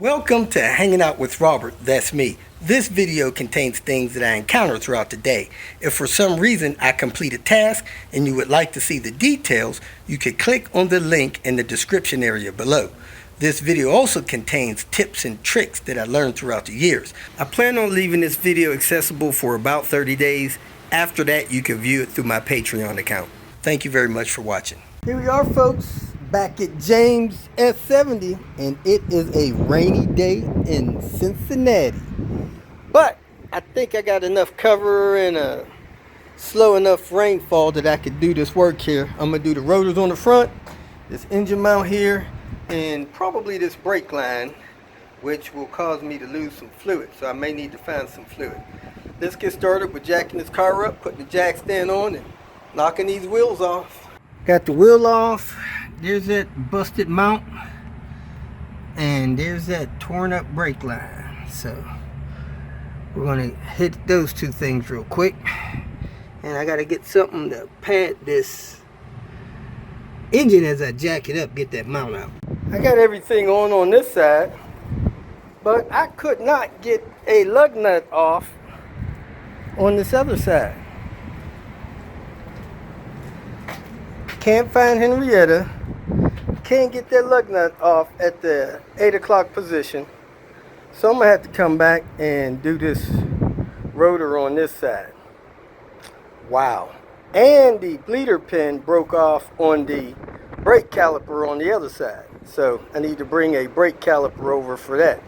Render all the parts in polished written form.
Welcome to Hanging Out with Robert, that's me. This video contains things that I encounter throughout the day. If for some reason I complete a task and you would like to see the details, you can click on the link in the description area below. This video also contains tips and tricks that I learned throughout the years. I plan on leaving this video accessible for about 30 days. After that, you can view it through my Patreon account. Thank you very much for watching. Here we are, folks. Back at James S70, and it is a rainy day in Cincinnati. But I think I got enough cover and a slow enough rainfall that I could do this work here. I'm gonna do the rotors on the front, this engine mount here, and probably this brake line, which will cause me to lose some fluid. So I may need to find some fluid. Let's get started with jacking this car up, putting the jack stand on, and knocking these wheels off. Got the wheel off. There's that busted mount, and there's that torn up brake line. So we're gonna hit those two things real quick, and I gotta get something to pad this engine as I jack it up, get that mount out. I got everything on this side, but I could not get a lug nut off on this other side. Can't find Henrietta. Can't get that lug nut off at the 8 o'clock position. So I'm gonna have to come back and do this rotor on this side. Wow. And the bleeder pin broke off on the brake caliper on the other side. So I need to bring a brake caliper over for that.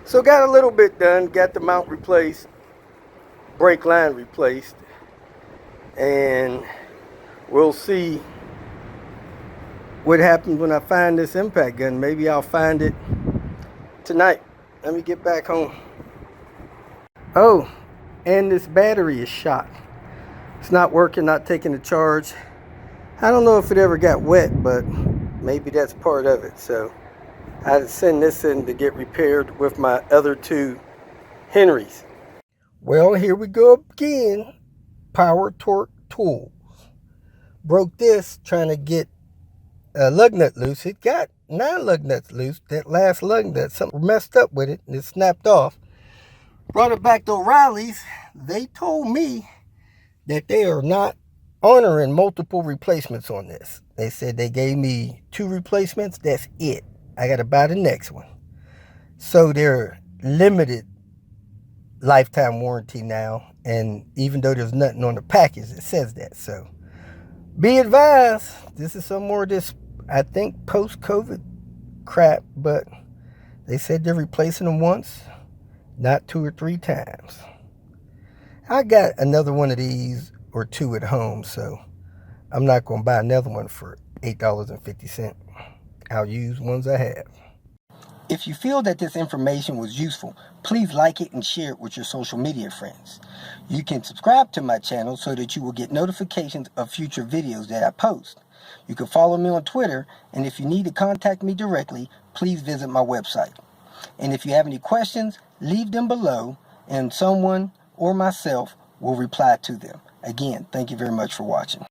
So got a little bit done, got the mount replaced, brake line replaced, and we'll see what happens when I find this impact gun. Maybe I'll find it tonight. Let me get back home. Oh, and this battery is shot. It's not working, not taking the charge. I don't know if it ever got wet, but maybe that's part of it. So I had to send this in to get repaired with my other two Henrys. Well, here we go again. Power torque tools. Broke this trying to get a lug nut loose. It got 9 lug nuts loose. That last lug nut, something messed up with it and it snapped off. Brought it back to O'Reilly's. They told me that they are not honoring multiple replacements on this. They said they gave me 2 replacements. That's it. I got to buy the next one. So they're limited lifetime warranty now. And even though there's nothing on the package, it says that. So be advised, this is some more of this, I think, post-COVID crap, but they said they're replacing them once, not 2 or 3 times. I got another one of these or 2 at home, so I'm not going to buy another one for $8.50. I'll use ones I have. If you feel that this information was useful, please like it and share it with your social media friends. You can subscribe to my channel so that you will get notifications of future videos that I post. You can follow me on Twitter, and if you need to contact me directly, please visit my website. And if you have any questions, leave them below, and someone or myself will reply to them. Again, thank you very much for watching.